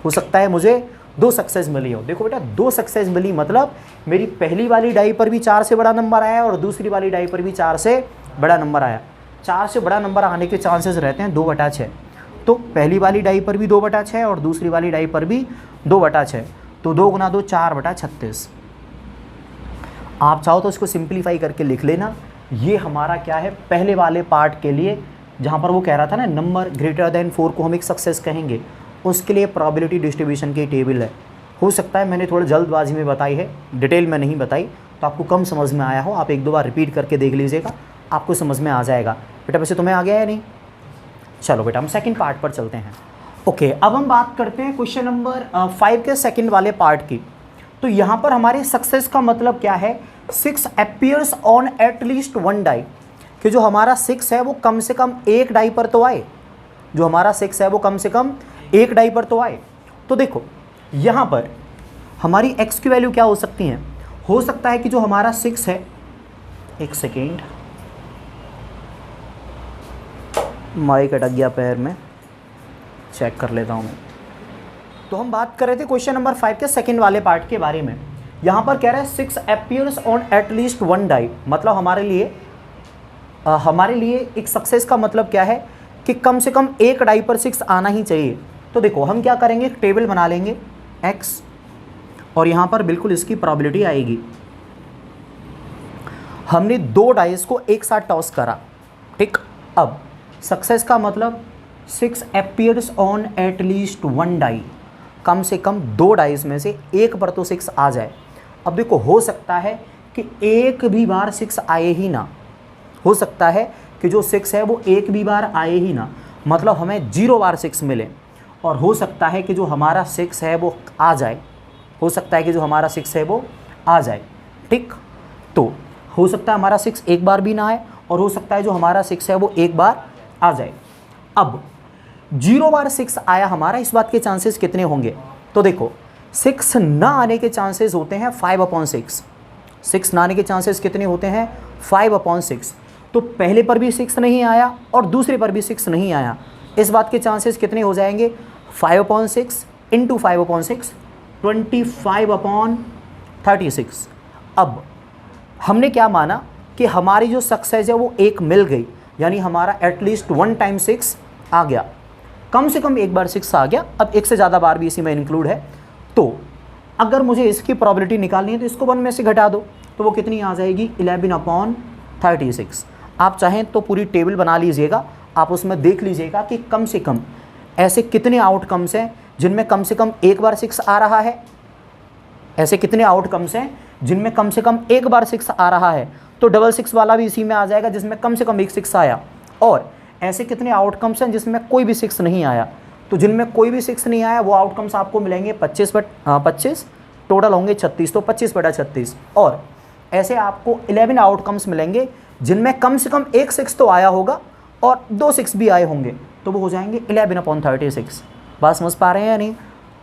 हो सकता है मुझे 2 सक्सेस मिली हो। देखो बेटा, 2 सक्सेस मिली मतलब मेरी पहली वाली डाई पर भी 4 से बड़ा नंबर आया और दूसरी वाली डाई पर भी 4 से बड़ा नंबर आया। 4 से बड़ा नंबर आने के चांसेस रहते हैं 2/6। तो पहली वाली डाई पर भी 2/6 और दूसरी वाली डाई पर भी 2/6, तो 2 गुना 2 4/36। आप चाहो तो इसको सिंप्लीफाई करके लिख लेना। ये हमारा क्या है, पहले वाले पार्ट के लिए, जहाँ पर वो कह रहा था ना नंबर ग्रेटर देन 4 को हम एक सक्सेस कहेंगे, उसके लिए प्रोबेबिलिटी डिस्ट्रीब्यूशन की टेबल है। हो सकता है मैंने थोड़ा जल्दबाजी में बताई है, डिटेल में नहीं बताई, तो आपको कम समझ में आया हो। आप एक दो बार रिपीट करके देख लीजिएगा, आपको समझ में आ जाएगा। बेटा वैसे तुम्हें आ गया है नहीं? चलो बेटा हम सेकंड पार्ट पर चलते हैं। ओके, अब हम बात करते हैं क्वेश्चन नंबर 5 के सेकंड वाले पार्ट की। तो यहाँ पर हमारे सक्सेस का मतलब क्या है? 6 appears on at least 1 die, कि जो हमारा 6 है वो कम से कम एक डाई पर तो आए। जो हमारा 6 है वो कम से कम एक डाई पर तो आए। तो देखो यहाँ पर हमारी x की वैल्यू क्या हो सकती है? हो सकता है कि जो हमारा 6 है, एक सेकेंड, माइक अटक गया पैर में, चेक कर लेता हूँ मैं। तो हम बात कर रहे थे क्वेश्चन नंबर 5 के सेकंड वाले पार्ट के बारे में। यहाँ पर कह रहा है 6 appears on at least 1 die, मतलब हमारे लिए एक सक्सेस का मतलब क्या है कि कम से कम एक डाई पर 6 आना ही चाहिए। तो देखो हम क्या करेंगे, एक टेबल बना लेंगे x, और यहाँ पर बिल्कुल इसकी प्रोबेबिलिटी आएगी। हमने 2 डाइस को एक साथ टॉस करा, ठीक। अब सक्सेस का मतलब 6 appears on at least 1 die, कम से कम 2 डाइस में से एक पर तो 6 आ जाए। अब देखो हो सकता है कि एक भी बार 6 आए ही ना, हो सकता है कि जो 6 है वो एक भी बार आए ही ना, मतलब हमें 0 बार 6 मिले। और हो सकता है कि जो हमारा 6 है वो आ जाए, हो सकता है कि जो हमारा 6 है वो आ जाए, ठीक। तो हो सकता है हमारा 6 एक बार भी ना आए, और हो सकता है जो हमारा 6 है वो एक बार आ जाए। अब 0 बार 6 आया हमारा, इस बात के चांसेस कितने होंगे? तो देखो 6 ना आने के चांसेस होते हैं 5/6। 6 ना आने के चांसेस कितने होते हैं? 5/6। तो पहले पर भी 6 नहीं आया और दूसरे पर भी 6 नहीं आया, इस बात के चांसेस कितने हो जाएंगे? 5/6 इंटू 5/6, 25/36। अब हमने क्या माना कि हमारी जो सक्सेस है वो एक मिल गई, यानी हमारा एटलीस्ट 1 टाइम 6 आ गया, कम से कम एक बार 6 आ गया। अब एक से ज़्यादा बार भी इसी में इंक्लूड है। तो अगर मुझे इसकी प्रोबेबिलिटी निकालनी है तो इसको 1 में से घटा दो, तो वो कितनी आ जाएगी? 11/36। आप चाहें तो पूरी टेबल बना लीजिएगा, आप उसमें देख लीजिएगा कि कम से कम ऐसे कितने आउटकम्स हैं जिनमें कम से कम एक बार 6 आ रहा है। ऐसे कितने आउटकम्स हैं जिनमें कम से कम एक बार 6 आ रहा है, तो 666 वाला भी इसी में आ जाएगा जिसमें कम से कम एक 6 आया। और ऐसे कितने आउटकम्स हैं जिसमें कोई भी 6 नहीं आया, तो जिनमें कोई भी 6 नहीं आया वो आउटकम्स आपको मिलेंगे 25, टोटल होंगे 36, तो 25/36। और ऐसे आपको 11 आउटकम्स मिलेंगे जिनमें कम से कम एक 6 तो आया होगा और 2 6 भी आए होंगे, तो वो हो जाएंगे 11/36। बात समझ पा रहे हैं या नहीं?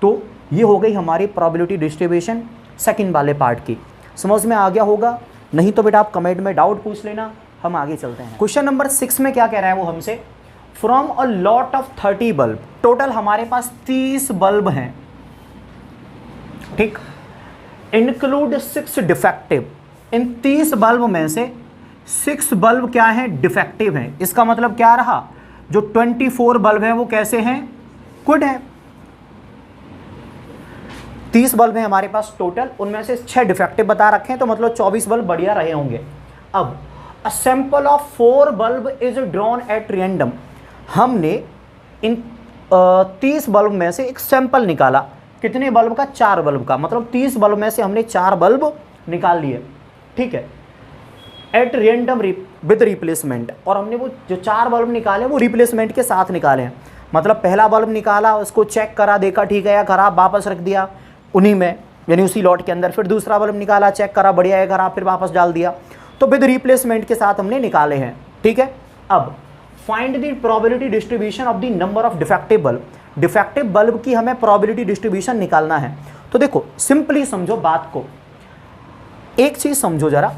तो ये हो गई हमारी प्रोबेबिलिटी डिस्ट्रीब्यूशन सेकंड वाले पार्ट की। समझ में आ गया होगा? नहीं तो बेटा आप कमेंट में डाउट पूछ लेना, हम आगे चलते हैं। क्वेश्चन नंबर 6 में क्या कह रहा है वो हमसे, from a lot of 30 bulb, total हमारे पास 30 बल्ब हैं, ठीक। इंक्लूड 6 डिफेक्टिव, इन 30 बल्ब में से 6 बल्ब क्या हैं? डिफेक्टिव हैं। इसका मतलब क्या रहा? जो 24 बल्ब हैं वो कैसे हैं? गुड हैं। 30 बल्ब हैं हमारे पास टोटल, उनमें से 6 डिफेक्टिव बता रखे हैं, तो मतलब 24 बल्ब बढ़िया रहे होंगे। अब a sample of 4 bulb is drawn at random, हमने इन 30 बल्ब में से एक सैंपल निकाला। कितने बल्ब का? 4 बल्ब का, मतलब 30 बल्ब में से हमने 4 बल्ब निकाल लिए, ठीक है, एट रैंडम विद रिप्लेसमेंट। और हमने वो जो 4 बल्ब निकाले वो रिप्लेसमेंट के साथ निकाले हैं, मतलब पहला बल्ब निकाला, उसको चेक करा, देखा ठीक है या खराब, वापस रख दिया उन्हीं में, यानी उसी लॉट के अंदर। फिर दूसरा बल्ब निकाला, चेक करा, बढ़िया है खराब, फिर वापस डाल दिया। तो विद रिप्लेसमेंट के साथ हमने निकाले हैं, ठीक है। अब find the probability distribution of the number of defective bulb, defective bulb की हमें प्रोबेबिलिटी डिस्ट्रीब्यूशन निकालना है। तो देखो सिंपली समझो बात को, एक चीज समझो जरा,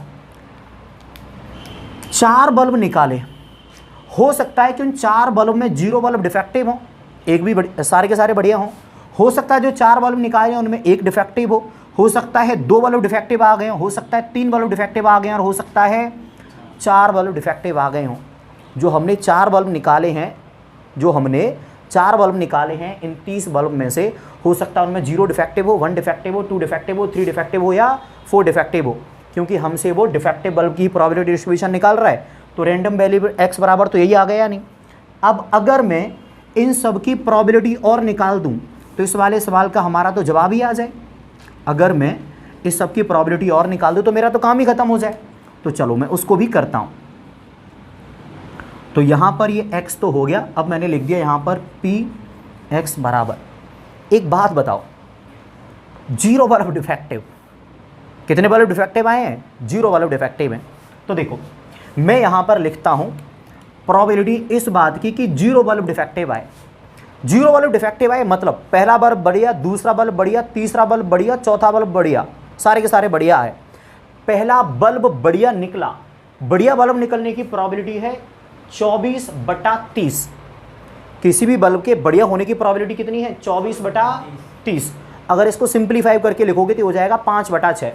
4 बल्ब निकाले, हो सकता है कि उन 4 बल्ब में 0 बल्ब डिफेक्टिव हो, एक भी सारे के सारे बढ़िया हो सकता है जो 4 बल्ब निकाले उनमें एक डिफेक्टिव हो सकता है 2 बल्ब डिफेक्टिव आ गए हो सकता है 3 बल्ब डिफेक्टिव आ गए और हो सकता है 4 बल्ब डिफेक्टिव आ गए हों। जो हमने 4 बल्ब निकाले हैं, इन 30 बल्ब में से हो सकता है उनमें 0 डिफेक्टिव हो, 1 डिफेक्टिव हो, 2 डिफेक्टिव हो, 3 डिफेक्टिव हो या 4 डिफेक्टिव हो, क्योंकि हमसे वो डिफेक्टिव बल्ब की प्रोबेबिलिटी डिस्ट्रीब्यूशन निकाल रहा है। तो रैंडम वैल्यू x बराबर तो यही आ गया नहीं। अब अगर मैं इन सब की प्रोबेबिलिटी और निकाल दूं तो इस वाले सवाल का हमारा तो जवाब ही आ जाए। अगर मैं इस सब की प्रोबेबिलिटी और निकाल दूं तो मेरा तो काम ही खत्म हो जाए। तो चलो मैं उसको भी करता हूं। तो यहां पर ये x तो हो गया, अब मैंने लिख दिया यहां पर px बराबर, एक बात बताओ, 0 बल्ब डिफेक्टिव, कितने बल्ब डिफेक्टिव आए हैं? 0 बल्ब डिफेक्टिव हैं। तो देखो मैं यहां पर लिखता हूं प्रोबेबिलिटी इस बात की कि 0 बल्ब डिफेक्टिव आए। 0 बल्ब डिफेक्टिव आए मतलब पहला बल्ब बढ़िया, दूसरा बल्ब बढ़िया, तीसरा बल्ब बढ़िया, चौथा बल्ब बढ़िया, सारे के सारे बढ़िया आए। पहला बल्ब बढ़िया निकला, बढ़िया बल्ब निकलने की प्रोबेबिलिटी है 24/30। किसी भी बल्ब के बढ़िया होने की प्रोबेबिलिटी कितनी है? 24/30। अगर इसको सिंप्लीफाई करके लिखोगे तो हो जाएगा 5/6।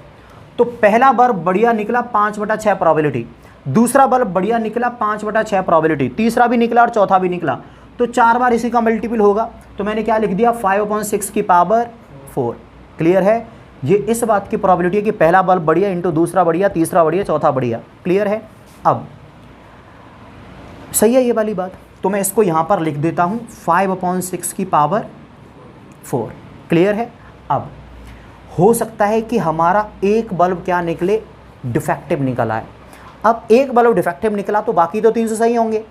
तो पहला बल्ब बढ़िया निकला 5/6 प्रोबेबिलिटी, दूसरा बल्ब बढ़िया निकला 5/6 प्रोबेबिलिटी, तीसरा भी निकला और चौथा भी निकला, तो 4 बार इसी का मल्टीपल होगा। तो मैंने क्या लिख दिया? 5/6 की पावर 4। क्लियर है? ये इस बात की प्रोबेबिलिटी है कि पहला बल्ब बढ़िया इंटू दूसरा बढ़िया, तीसरा बढ़िया, चौथा बढ़िया। क्लियर है? अब सही है ये वाली बात। तो मैं इसको यहाँ पर लिख देता हूँ 5/6 की पावर 4। क्लियर है? अब हो सकता है कि हमारा एक बल्ब क्या निकले? डिफेक्टिव निकल आए। अब एक बल्ब डिफेक्टिव निकला तो बाकी तो 300 सही होंगे।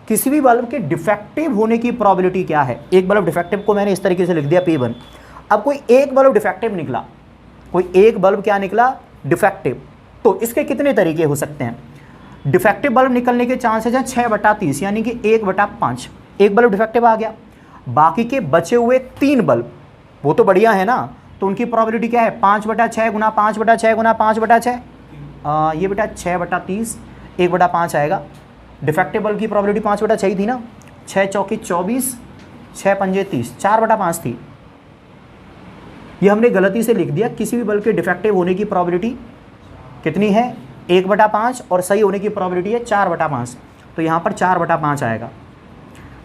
किसी भी बल्ब के डिफेक्टिव होने की प्रोबेबिलिटी क्या है? एक बल्ब डिफेक्टिव को मैंने इस तरीके से लिख दिया P1। अब कोई एक बल्ब डिफेक्टिव निकला, कोई एक बल्ब क्या निकला? डिफेक्टिव। तो इसके कितने तरीके हो सकते हैं? डिफेक्टिव बल्ब निकलने के चांसेस हैं 6/30, यानी कि 1/5। एक बल्ब डिफेक्टिव आ गया, बाकी के बचे हुए 3 बल्ब वो तो बढ़िया है ना, तो उनकी प्रोबेबिलिटी क्या है? 5/6 गुना 5/6 गुना 5/6, ये बेटा 6/30, 1/5 आएगा। डिफेक्टिव बल्ब की प्रोबेबिलिटी 5/6 ही थी ना, 6 चौकी 24, 6 पंजे 30, 4/5 थी। ये हमने गलती से लिख दिया। किसी भी बल्ब के डिफेक्टिव होने की प्रोबेबिलिटी कितनी है? 1/5, और सही होने की प्रोबेबिलिटी है 4/5। तो यहाँ पर 4/5 आएगा।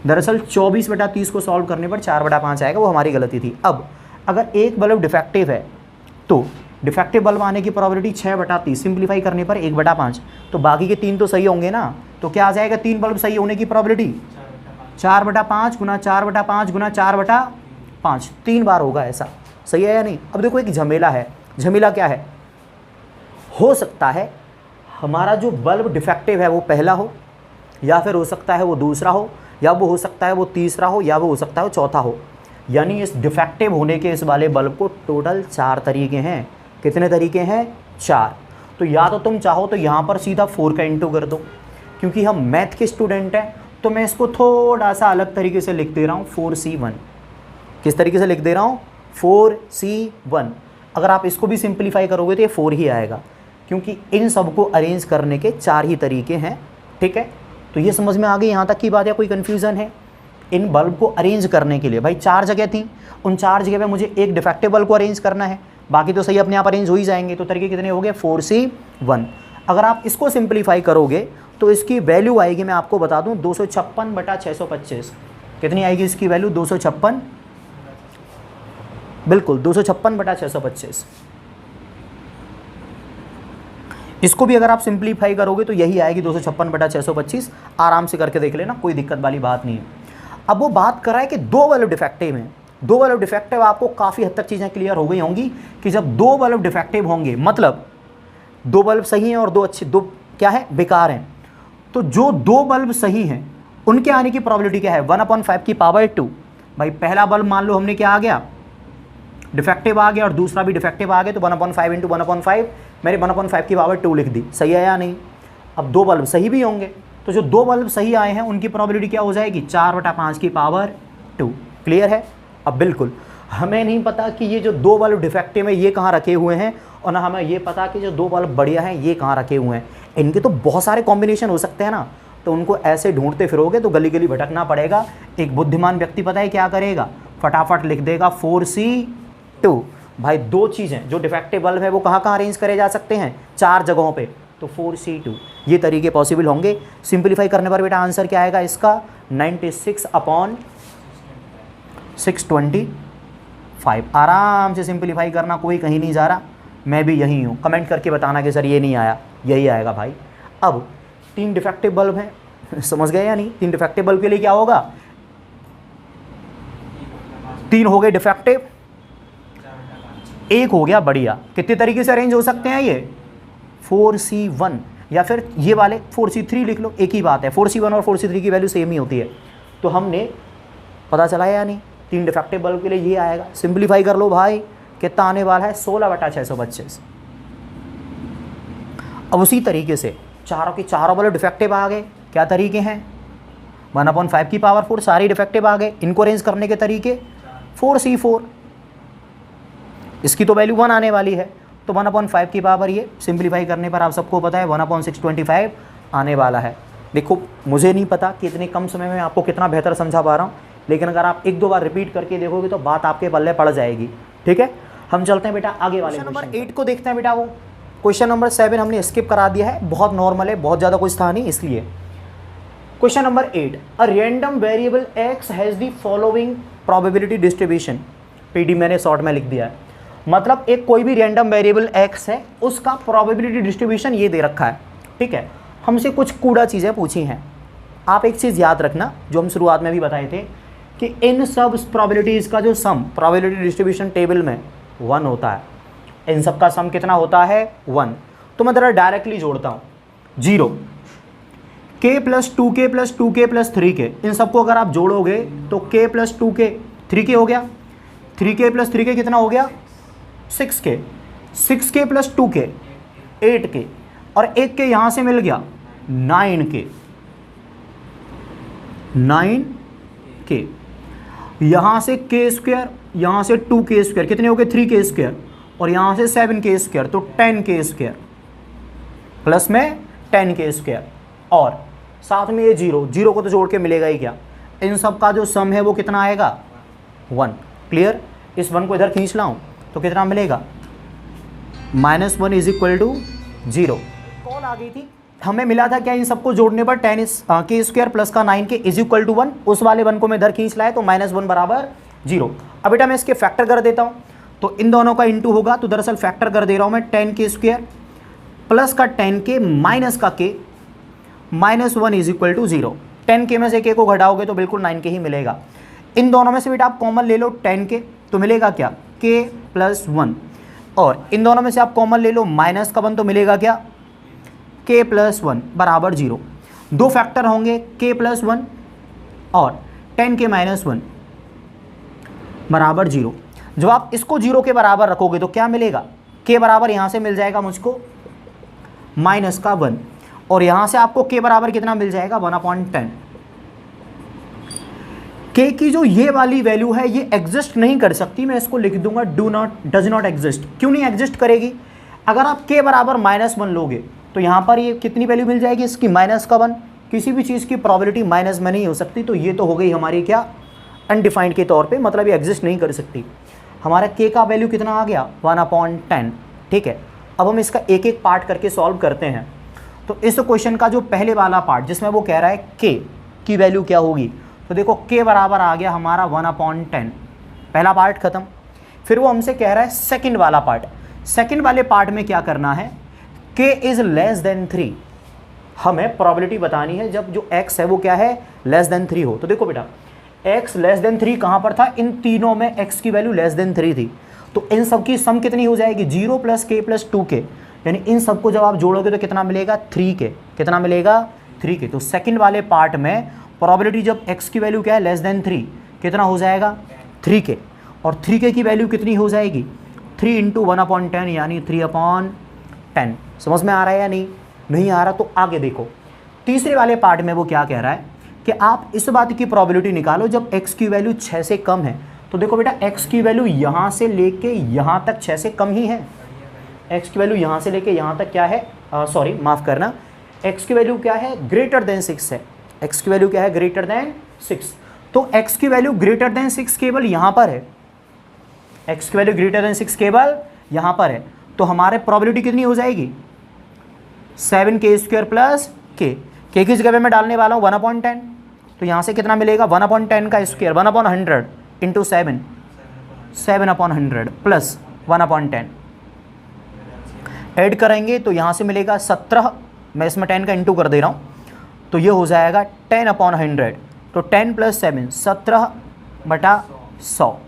दरअसल 24/30 को सॉल्व करने पर 4/5 आएगा, वो हमारी गलती थी। अब अगर एक बल्ब डिफेक्टिव है तो डिफेक्टिव बल्ब आने की प्रोबेबिलिटी 6/30, सिंप्लीफाई करने पर 1/5, तो बाकी के 3 तो सही होंगे ना। तो क्या आ जाएगा? 3 बल्ब सही होने की प्रोबेबिलिटी 4/5 गुना 4/5 गुना 4/5, 3 बार होगा ऐसा। सही है या नहीं? अब देखो एक झमेला है। झमेला क्या है? हो सकता है हमारा जो बल्ब डिफेक्टिव है वो पहला हो, या फिर हो सकता है वो दूसरा हो, या वो हो सकता है वो तीसरा हो, या वो हो सकता है वो चौथा हो। यानी इस डिफेक्टिव होने के इस वाले बल्ब को टोटल 4 तरीके हैं। कितने तरीके हैं? 4। तो या तो तुम चाहो तो यहाँ पर सीधा 4 का इंटू कर दो, क्योंकि हम मैथ के स्टूडेंट हैं, तो मैं इसको थोड़ा सा अलग तरीके से लिख दे रहा हूँ 4C1। किस तरीके से लिख दे रहा हूँ? 4C1। अगर आप इसको भी सिंप्लीफाई करोगे तो ये 4 ही आएगा, क्योंकि इन सब को अरेंज करने के 4 ही तरीके हैं। ठीक है? तो ये समझ में आ गई यहाँ तक की बात, या कोई कन्फ्यूज़न है? इन बल्ब को अरेंज करने के लिए भाई 4 जगह थी, उन 4 जगह पे मुझे एक डिफेक्टिव बल्ब को अरेंज करना है, बाकी तो सही अपने आप अरेंज हो ही जाएंगे। तो तरीके कितने हो गए? 4C1। अगर आप इसको सिंप्लीफाई करोगे तो इसकी वैल्यू आएगी, मैं आपको बता दूं, 256/625। कितनी आएगी इसकी वैल्यू? 256, बिल्कुल 256/625। इसको भी अगर आप सिंप्लीफाई करोगे तो यही आएगी 256/625। आराम से करके देख लेना, कोई दिक्कत वाली बात नहीं है। अब वो बात कर रहा है कि 2 बल्ब डिफेक्टिव हैं। 2 बल्ब डिफेक्टिव, आपको काफ़ी हद तक चीज़ें क्लियर हो गई होंगी कि जब 2 बल्ब डिफेक्टिव होंगे मतलब 2 बल्ब सही हैं और 2 अच्छे, 2 क्या है? बेकार हैं। तो जो 2 बल्ब सही हैं उनके आने की प्रोबेबिलिटी क्या है? 1/5 की पावर 2। भाई पहला बल्ब मान लो हमने क्या आ गया? डिफेक्टिव आ गया, और दूसरा भी डिफेक्टिव आ गया, तो 1/5 इंटू 1/5 मैंने 1/5 की पावर 2 लिख दी। सही है या नहीं? अब 2 बल्ब सही भी होंगे, तो जो 2 बल्ब सही आए हैं उनकी प्रोबेबिलिटी क्या हो जाएगी? 4/5 की पावर 2। क्लियर है? अब बिल्कुल हमें नहीं पता कि ये जो 2 बल्ब डिफेक्टिव है ये कहाँ रखे हुए हैं, और ना हमें ये पता कि जो 2 बल्ब बढ़िया हैं ये कहाँ रखे हुए हैं। इनके तो बहुत सारे कॉम्बिनेशन हो सकते हैं ना, तो उनको ऐसे ढूंढते फिरोगे तो गली गली भटकना पड़ेगा। एक बुद्धिमान व्यक्ति पता है क्या करेगा? फटाफट लिख देगा 4C2। भाई 2 चीज़ें, जो डिफेक्टिव बल्ब है वो कहाँ कहाँ अरेंज करे जा सकते हैं? 4 जगहों पे, तो 4C2। ये तरीके पॉसिबल होंगे। सिंप्लीफाई करने पर बेटा आंसर क्या आएगा इसका? 96/625। आराम से सिंप्लीफाई करना, कोई कहीं नहीं जा रहा, मैं भी यहीं हूँ। कमेंट करके बताना कि सर ये नहीं आया, यही आएगा भाई। अब 3 डिफेक्टिव बल्ब हैं, समझ गए या नहीं? 3 डिफेक्टिव बल्ब के लिए क्या होगा? 3 हो गए डिफेक्टिव, 1 हो गया बढ़िया। कितने तरीके से अरेंज हो सकते हैं ये? 4C1 या फिर ये वाले 4C3 लिख लो, एक ही बात है, 4C1 और 4C3 की वैल्यू सेम ही होती है। तो हमने पता चला या नहीं, 3 डिफेक्टिव बल्ब के लिए ये आएगा। सिंप्लीफाई कर लो भाई, कितना आने वाला है? 16/625। अब उसी तरीके से चारों के चारों बल्ब डिफेक्टिव आ गए। क्या तरीके हैं? 1/5 की पावर 4 सारे डिफेक्टिव आ गए। इनको अरेंज करने के तरीके 4C4, इसकी तो वैल्यू 1 आने वाली है, तो 1/5 की पावर ये सिंप्लीफाई करने पर आप सबको पता है 1/625 आने वाला है। देखो मुझे नहीं पता कि इतने कम समय में आपको कितना बेहतर समझा पा रहा हूँ, लेकिन अगर आप 1-2 बार रिपीट करके देखोगे तो बात आपके पल्ले पड़ जाएगी। ठीक है, हम चलते हैं बेटा आगे वाले क्वेश्चन नंबर 8 को देखते हैं बेटा। वो क्वेश्चन नंबर 7 हमने स्किप करा दिया है, बहुत नॉर्मल है, बहुत ज़्यादा कुछ था नहीं इसलिए। Question number 8, a random variable x has the following probability distribution. PD मैंने शॉर्ट में लिख दिया है, मतलब एक कोई भी रैंडम वेरिएबल x है, उसका प्रोबेबिलिटी डिस्ट्रीब्यूशन ये दे रखा है। ठीक है, हमसे कुछ कूड़ा चीज़ें पूछी हैं। आप एक चीज़ याद रखना, जो हम शुरुआत में भी बताए थे कि इन सब प्रोबेबिलिटीज़ का जो सम प्रोबेबिलिटी डिस्ट्रीब्यूशन टेबल में 1 होता है। इन सब का सम कितना होता है? 1। तो मैं ज़रा डायरेक्टली जोड़ता हूँ, 0, k + 2k + 2k + 3k, इन सबको अगर आप जोड़ोगे तो k + 2k 3k हो गया, 3k + 3k कितना हो गया? 6k, 6k + 2k 8k, और 1k यहाँ से मिल गया 9k, 9k, यहाँ से k², यहाँ से 2k², कितने हो गए? 3k², और यहाँ से 7k², तो 10k² प्लस में 10k², और साथ में ये 0 को तो जोड़ के मिलेगा ही क्या? इन सब का जो सम है वो कितना आएगा? 1। क्लियर? इस 1 को इधर खींच लाऊं तो कितना मिलेगा? -1 = 0। कॉल आ गई थी, हमें मिला था क्या? इन सबको जोड़ने पर 10k² प्लस का 9k = 1। उस वाले 1 को मैं इधर खींच लाया तो -1 = 0। अब बेटा मैं इसके फैक्टर कर देता हूँ, तो इन दोनों का इंटू होगा, तो दरअसल फैक्टर कर दे रहा हूँ मैं 10k² प्लस का 10k माइनस का k, -1 = 0। 10k में से k को घटाओगे तो बिल्कुल 9k ही मिलेगा। इन दोनों में से बेटा आप कॉमन ले लो 10k, तो मिलेगा क्या? k + 1, और इन दोनों में से आप कॉमन ले लो माइनस का 1, तो मिलेगा क्या? k + 1 = 0। दो फैक्टर होंगे k + 1 और 10k - 1 = 0। जब आप इसको 0 के बराबर रखोगे तो क्या मिलेगा? k बराबर यहाँ से मिल जाएगा मुझको -1, और यहाँ से आपको k बराबर कितना मिल जाएगा? 1/10। k की जो ये वाली वैल्यू है ये एग्जिस्ट नहीं कर सकती, मैं इसको लिख दूंगा डज नॉट एग्जिस्ट। क्यों नहीं एग्जिस्ट करेगी? अगर आप k बराबर -1 लोगे तो यहाँ पर ये कितनी वैल्यू मिल जाएगी इसकी? -1। किसी भी चीज़ की प्रोबेबिलिटी माइनस में नहीं हो सकती, तो ये तो हो गई हमारी क्या? अनडिफाइंड के तौर पे, मतलब ये एग्जिस्ट नहीं कर सकती। हमारा k का वैल्यू कितना आ गया? 1/10। ठीक है, अब हम इसका एक एक पार्ट करके सॉल्व करते हैं। तो इस क्वेश्चन का जो पहले वाला पार्ट जिसमें वो कह रहा है k की वैल्यू क्या होगी, तो देखो k बराबर आ गया हमारा 1/10, पहला पार्ट खत्म। फिर वो हमसे कह रहा है सेकंड वाला पार्ट। सेकंड वाले पार्ट में क्या करना है? k > 3। हमें प्रोबेबिलिटी बतानी है जब जो x है वो क्या है? <3 हो। तो देखो बेटा x <3 कहाँ पर था? इन तीनों में x की वैल्यू <3 थी, तो इन सब की सम कितनी हो जाएगी? 0 + k + 2k, यानी इन सबको जब आप जोड़ोगे तो कितना मिलेगा? 3k। कितना मिलेगा? 3k। तो सेकंड वाले पार्ट में प्रोबेबिलिटी जब x की वैल्यू क्या है? <3, कितना हो जाएगा? 3k, और 3k की वैल्यू कितनी हो जाएगी? 3 × 1/10 यानी 3/10। समझ में आ रहा है या नहीं आ रहा? तो आगे देखो, तीसरे वाले पार्ट में वो क्या कह रहा है कि आप इस बात की प्रोबेबिलिटी निकालो जब x की वैल्यू 6 से कम है। तो देखो बेटा x की वैल्यू यहाँ से लेके यहाँ तक 6 से कम ही है। x की वैल्यू यहाँ से लेके यहाँ तक क्या है? सॉरी माफ़ करना, x की वैल्यू क्या है? <6 है। x की वैल्यू क्या है? <6। तो x की वैल्यू <6 केवल यहाँ पर है। x की वैल्यू <6 केवल यहाँ पर है, तो हमारे प्रोबेबिलिटी कितनी हो जाएगी? 7k² प्लस k की जगह पे मैं डालने वाला हूँ 1/10, तो यहाँ से कितना मिलेगा? 1/10 का स्क्वायर 1/100 × 7, 7/100 प्लस 1/10 ऐड करेंगे तो यहाँ से मिलेगा 17। मैं इसमें 10 का इंटू कर दे रहा हूँ, तो ये हो जाएगा 10/100, तो 10 + 7 17/100।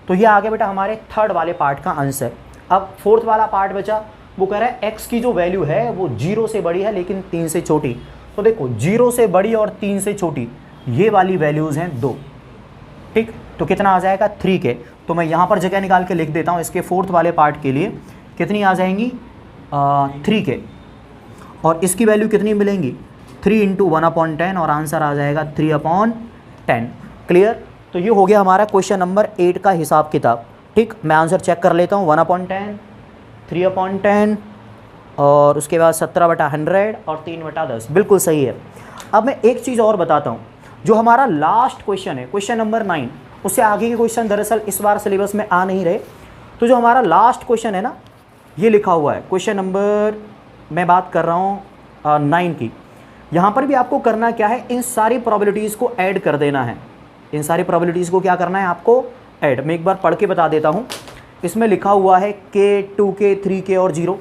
तो ये आ गया बेटा हमारे थर्ड वाले पार्ट का आंसर। अब फोर्थ वाला पार्ट बचा, वो कह रहा है x की जो वैल्यू है वो 0 से बड़ी है लेकिन 3 से छोटी। तो देखो 0 से बड़ी और 3 से छोटी ये वाली वैल्यूज़ हैं 2, ठीक। तो कितना आ जाएगा 3k। तो मैं यहाँ पर जगह निकाल के लिख देता हूँ इसके फोर्थ वाले पार्ट के लिए, कितनी आ जाएंगी 3k, और इसकी वैल्यू कितनी मिलेंगी 3 इंटू 1/10 और आंसर आ जाएगा 3/10। क्लियर। तो ये हो गया हमारा क्वेश्चन नंबर 8 का हिसाब किताब, ठीक। मैं आंसर चेक कर लेता हूँ, 1/10, 3/10 और उसके बाद 17/100 और 3/10, बिल्कुल सही है। अब मैं एक चीज़ और बताता हूँ, जो हमारा लास्ट क्वेश्चन है क्वेश्चन नंबर 9, उससे आगे के क्वेश्चन दरअसल इस बार सिलेबस में आ नहीं रहे। तो जो हमारा लास्ट क्वेश्चन है ना, ये लिखा हुआ है क्वेश्चन नंबर, मैं बात कर रहा हूँ 9 की। यहाँ पर भी आपको करना क्या है, इन सारी प्रोबेबिलिटीज़ को ऐड कर देना है। इन सारी प्रोबेबिलिटीज़ को क्या करना है आपको, ऐड। मैं एक बार पढ़ के बता देता हूँ। इसमें लिखा हुआ है k, 2k, 3k और 0,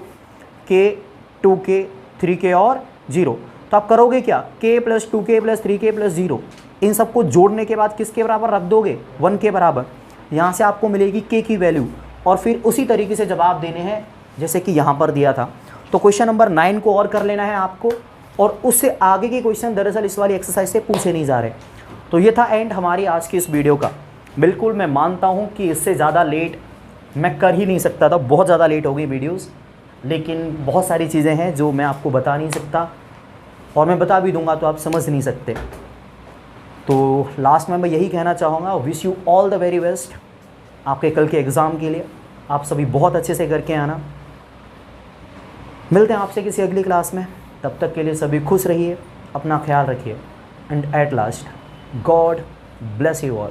k, 2k, 3k और 0। तो आप करोगे क्या, k + 2k + 3k + 0, इन सबको जोड़ने के बाद किसके बराबर रख दोगे, 1 के बराबर। यहाँ से आपको मिलेगी k की वैल्यू, और फिर उसी तरीके से जवाब देने हैं जैसे कि यहाँ पर दिया था। तो क्वेश्चन नंबर 9 को और कर लेना है आपको, और उससे आगे के क्वेश्चन दरअसल इस वाली एक्सरसाइज से पूछे नहीं जा रहे। तो ये था एंड हमारी आज की इस वीडियो का। बिल्कुल मैं मानता हूँ कि इससे ज़्यादा लेट मैं कर ही नहीं सकता था, बहुत ज़्यादा लेट हो गई वीडियोस, लेकिन बहुत सारी चीज़ें हैं जो मैं आपको बता नहीं सकता, और मैं बता भी दूंगा तो आप समझ नहीं सकते। तो लास्ट में मैं यही कहना चाहूँगा, wish you all the very best आपके कल के एग्ज़ाम के लिए। आप सभी बहुत अच्छे से करके आना। मिलते हैं आपसे किसी अगली क्लास में, तब तक के लिए सभी खुश रहिए, अपना ख्याल रखिए, and at last God bless you all.